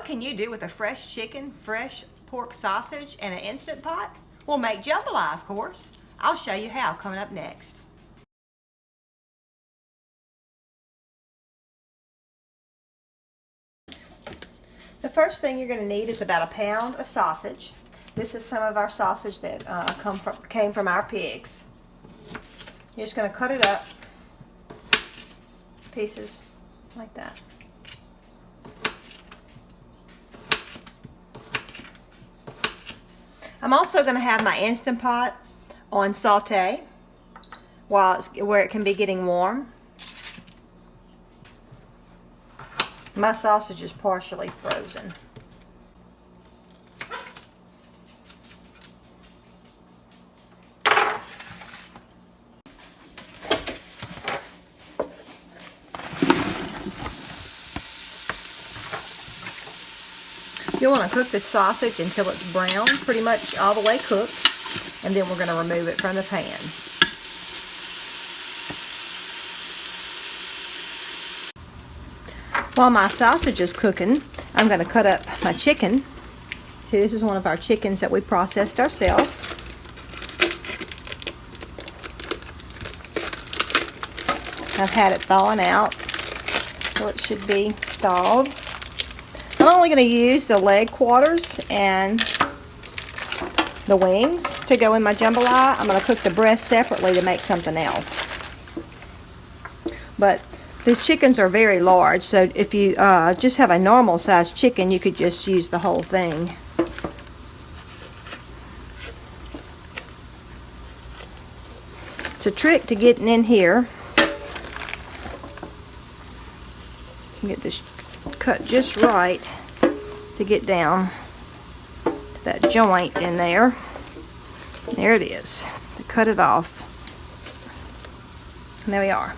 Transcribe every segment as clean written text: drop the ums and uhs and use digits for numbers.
What can you do with a fresh chicken, fresh pork sausage, and an Instant Pot? We'll make jambalaya, of course. I'll show you how coming up next. The first thing you're going to need is about a pound of sausage. This is some of our sausage that came from our pigs. You're just going to cut it up pieces like that. I'm also going to have my Instant Pot on saute where it can be getting warm. My sausage is partially frozen. You'll want to cook the sausage until it's brown, pretty much all the way cooked, and then we're going to remove it from the pan. While my sausage is cooking, I'm going to cut up my chicken. See, this is one of our chickens that we processed ourselves. I've had it thawing out, so it should be thawed. I'm only going to use the leg quarters and the wings to go in my jambalaya. I'm going to cook the breast separately to make something else. But the chickens are very large, so if you just have a normal sized chicken, you could just use the whole thing. It's a trick to getting in here. Get this cut just right to get down to that joint in there. There it is. To cut it off. And there we are.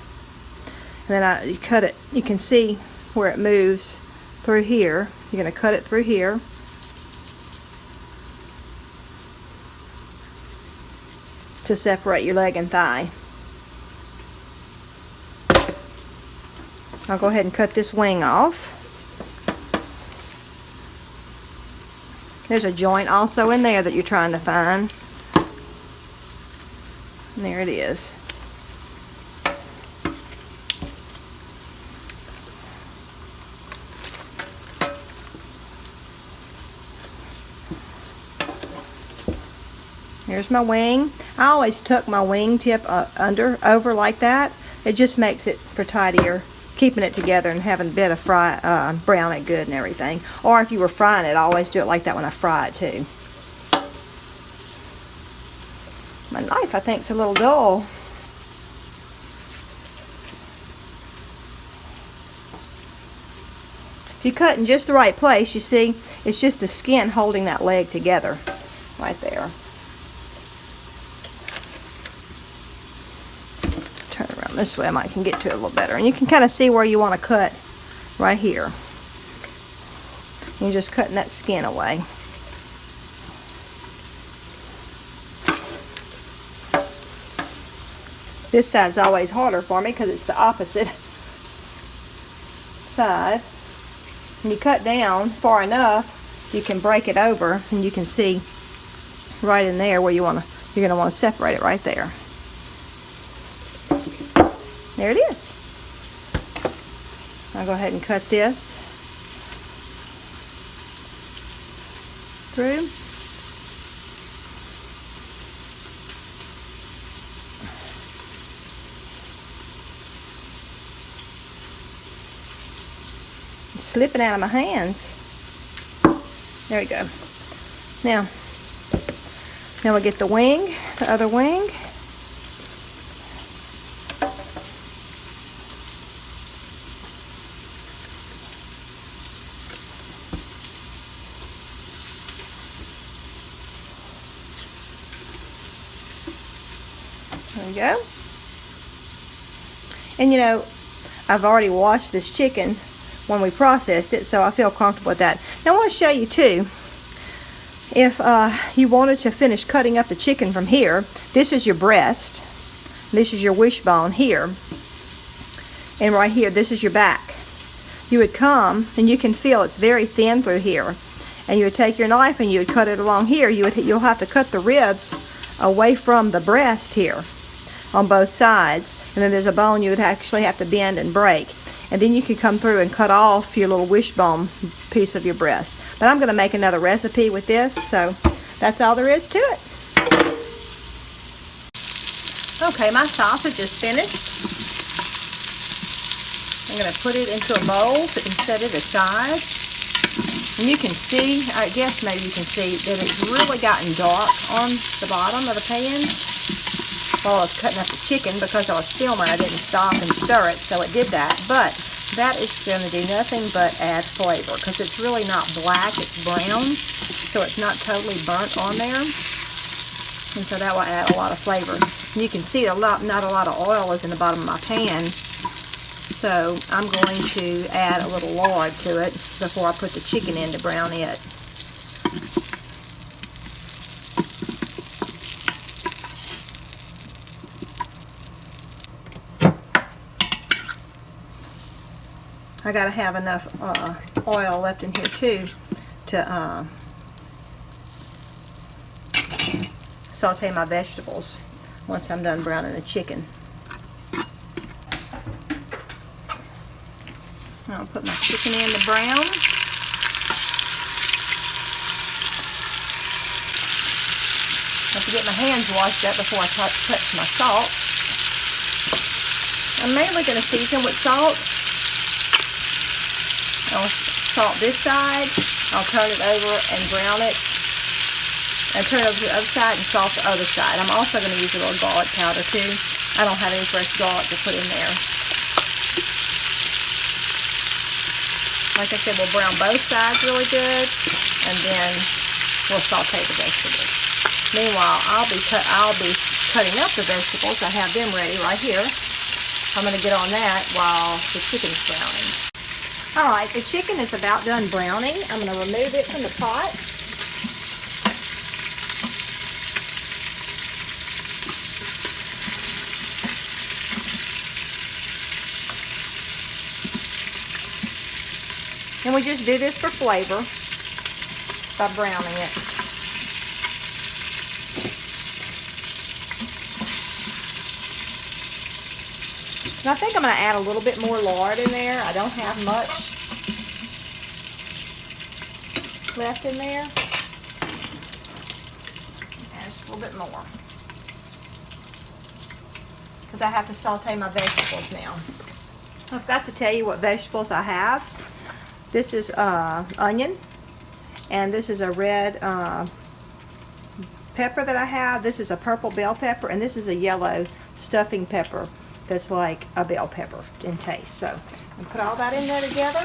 And then you cut it. You can see where it moves through here. You're going to cut it through here. To separate your leg and thigh. I'll go ahead and cut this wing off. There's a joint also in there that you're trying to find. And there it is. Here's my wing. I always tuck my wing tip over like that. It just makes it for tidier, keeping it together and having a bit of brown it good and everything. Or if you were frying it, I always do it like that when I fry it too. My knife, I think, is a little dull. If you cut in just the right place, you see, it's just the skin holding that leg together right there. Turn around this way, I can get to it a little better. And you can kind of see where you want to cut right here. You're just cutting that skin away. This side's always harder for me because it's the opposite side. When you cut down far enough, you can break it over and you can see right in there where you're going to want to separate it right there. There it is. I'll go ahead and cut this through. It's slipping out of my hands. There we go. Now we'll get the wing, the other wing. There we go. And you know, I've already washed this chicken when we processed it, so I feel comfortable with that. Now I want to show you too, if you wanted to finish cutting up the chicken from here, this is your breast, this is your wishbone here, and right here, this is your back. you would come, and you can feel it's very thin through here, and you would take your knife and you would cut it along here. You'll have to cut the ribs away from the breast here on both sides, and then there's a bone you would actually have to bend and break, and then you can come through and cut off your little wishbone piece of your breast. But I'm going to make another recipe with this, so that's all there is to it. Okay, my sausage is finished. I'm going to put it into a bowl and set it aside. And you can see, I guess maybe you can see that it's really gotten dark on the bottom of the pan while I was cutting up the chicken. Because I was filming, I didn't stop and stir it, so it did that. But that is going to do nothing but add flavor, because it's really not black, it's brown, so it's not totally burnt on there. And so that will add a lot of flavor. And you can see not a lot of oil is in the bottom of my pan. So I'm going to add a little lard to it before I put the chicken in to brown it. I gotta have enough oil left in here too to saute my vegetables once I'm done browning the chicken. I'll put my chicken in to brown. I have to get my hands washed up before I touch my salt. I'm mainly going to season with salt. I'll salt this side. I'll turn it over and brown it. And turn it over to the other side and salt the other side. I'm also going to use a little garlic powder too. I don't have any fresh garlic to put in there. Like I said, we'll brown both sides really good, and then we'll saute the vegetables. Meanwhile, I'll be cutting up the vegetables. I have them ready right here. I'm going to get on that while the chicken's browning. All right, the chicken is about done browning. I'm going to remove it from the pot. And we just do this for flavor by browning it. And I think I'm going to add a little bit more lard in there. I don't have much left in there. Add just a little bit more, because I have to saute my vegetables now. I forgot to tell you what vegetables I have. This is onion, and this is a red pepper that I have. This is a purple bell pepper, and this is a yellow stuffing pepper that's like a bell pepper in taste. So I'm gonna put all that in there together.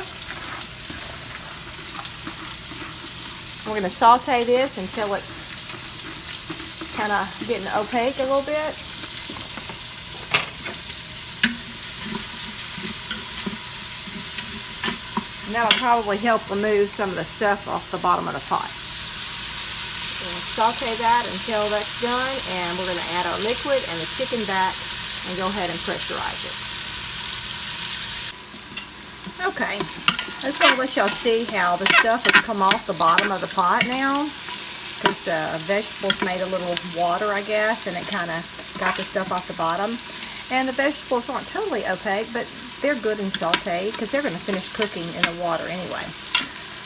We're going to saute this until it's kind of getting opaque a little bit. And that'll probably help remove some of the stuff off the bottom of the pot. We'll saute that until that's done, and we're going to add our liquid and the chicken back and go ahead and pressurize it. Okay, I just want to let y'all see how the stuff has come off the bottom of the pot now, because the vegetables made a little water, I guess, and it kind of got the stuff off the bottom. And the vegetables aren't totally opaque, but they're good and sauteed because they're going to finish cooking in the water anyway.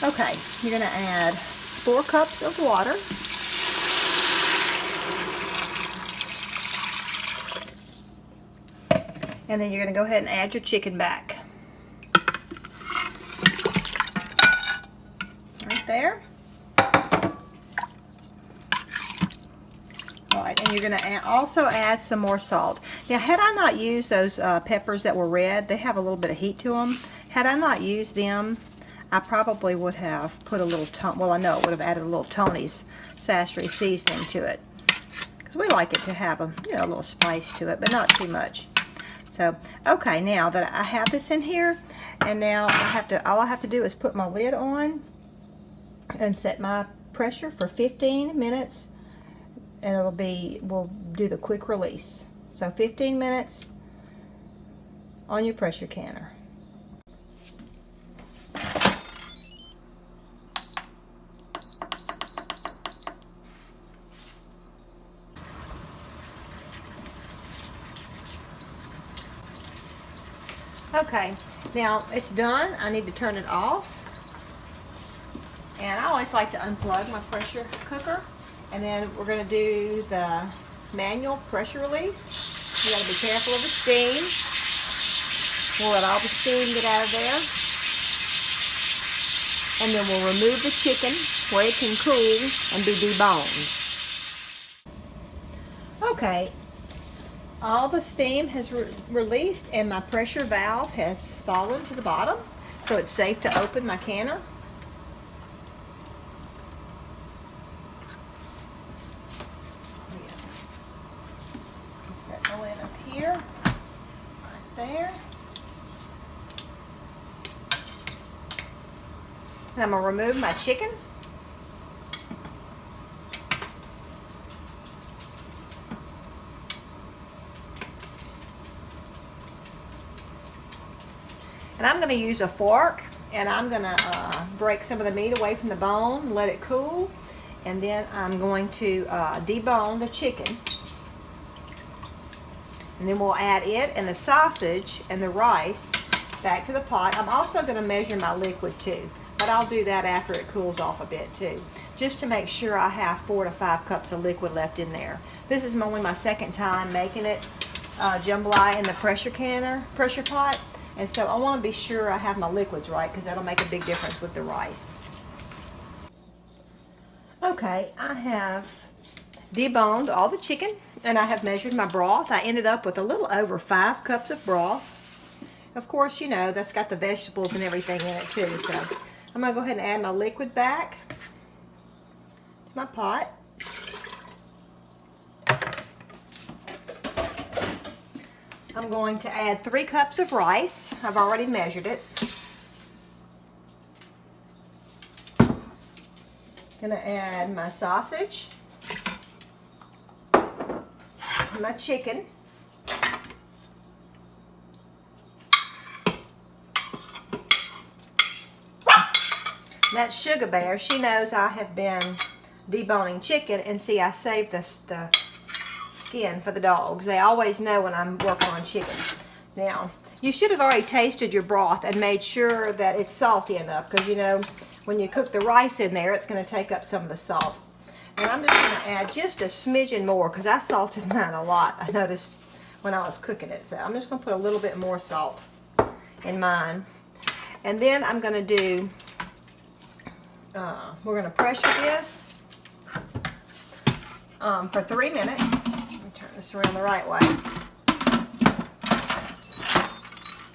Okay, you're going to add 4 cups of water. And then you're going to go ahead and add your chicken back. Right there. Alright, and you're going to also add some more salt. Now, had I not used those peppers that were red, they have a little bit of heat to them. Had I not used them, I probably would have put a little, well, I know it would have added a little Tony's Sassery seasoning to it. Because we like it to have a, you know, a little spice to it, but not too much. So, okay, now that I have this in here, and now all I have to do is put my lid on and set my pressure for 15 minutes. And we'll do the quick release. So 15 minutes on your pressure canner. Okay, now it's done. I need to turn it off. And I always like to unplug my pressure cooker. And then we're going to do the manual pressure release. You got to be careful of the steam. We'll let all the steam get out of there. And then we'll remove the chicken where it can cool and be deboned. Okay, all the steam has released and my pressure valve has fallen to the bottom, so it's safe to open my canner. Set the lid up here, right there. And I'm going to remove my chicken. And I'm going to use a fork, and I'm going to break some of the meat away from the bone, let it cool, and then I'm going to debone the chicken. And then we'll add it and the sausage and the rice back to the pot. I'm also going to measure my liquid too, but I'll do that after it cools off a bit too, just to make sure I have 4 to 5 cups of liquid left in there. This is only my second time making it jambalaya in the pressure pot, and so I want to be sure I have my liquids right, because that'll make a big difference with the rice. Okay, I have deboned all the chicken, and I have measured my broth. I ended up with a little over 5 cups of broth. Of course, you know, that's got the vegetables and everything in it too. So I'm going to go ahead and add my liquid back to my pot. I'm going to add 3 cups of rice. I've already measured it. Going to add my sausage, my chicken, that's Sugar Bear. She knows I have been deboning chicken, and see, I saved the skin for the dogs. They always know when I'm working on chicken. Now, you should have already tasted your broth and made sure that it's salty enough, because you know, when you cook the rice in there, it's going to take up some of the salt. And I'm just going to add just a smidgen more, because I salted mine a lot, I noticed when I was cooking it. So I'm just going to put a little bit more salt in mine. And then I'm going to do, we're going to pressure this for 3 minutes. Let me turn this around the right way.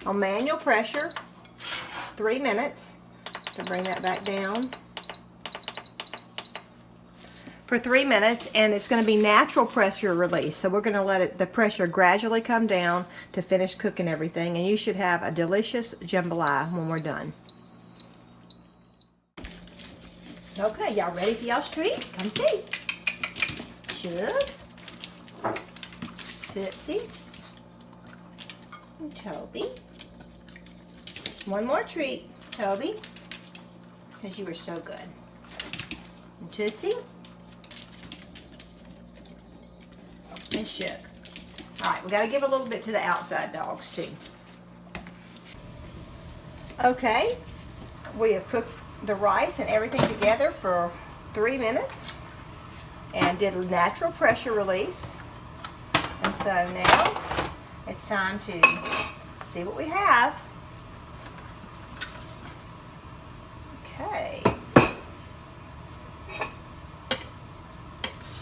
On manual pressure, 3 minutes. To bring that back down. For 3 minutes, and it's going to be natural pressure release. So we're going to let the pressure gradually come down to finish cooking everything, and you should have a delicious jambalaya when we're done. Okay, y'all ready for y'all's treat? Come see. Shug, Tootsie, and Toby. One more treat, Toby, because you were so good. And Tootsie. And Shug. Alright, we got to give a little bit to the outside dogs too. Okay, we have cooked the rice and everything together for 3 minutes and did a natural pressure release. And so now it's time to see what we have. Okay.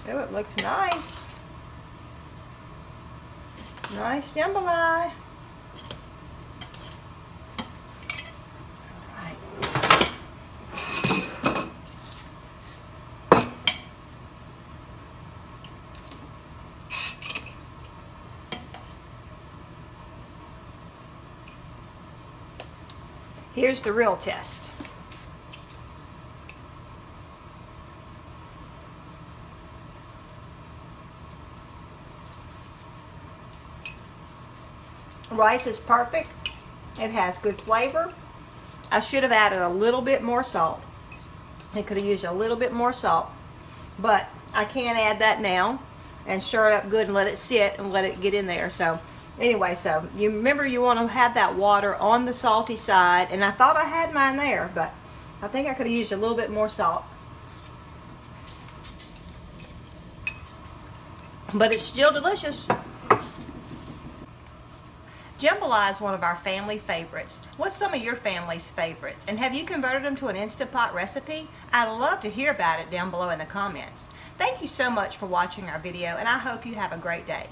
Oh, it looks nice. Nice jambalaya. Here's the real test. Rice is perfect. It has good flavor. I should have added a little bit more salt. I could have used a little bit more salt, but I can't add that now, and stir it up good and let it sit and let it get in there. So Anyway, so you remember you want to have that water on the salty side, and I thought I had mine there, but I think I could have used a little bit more salt. But it's still delicious. Jambalaya is one of our family favorites. What's some of your family's favorites? And have you converted them to an InstaPot recipe? I'd love to hear about it down below in the comments. Thank you so much for watching our video, and I hope you have a great day.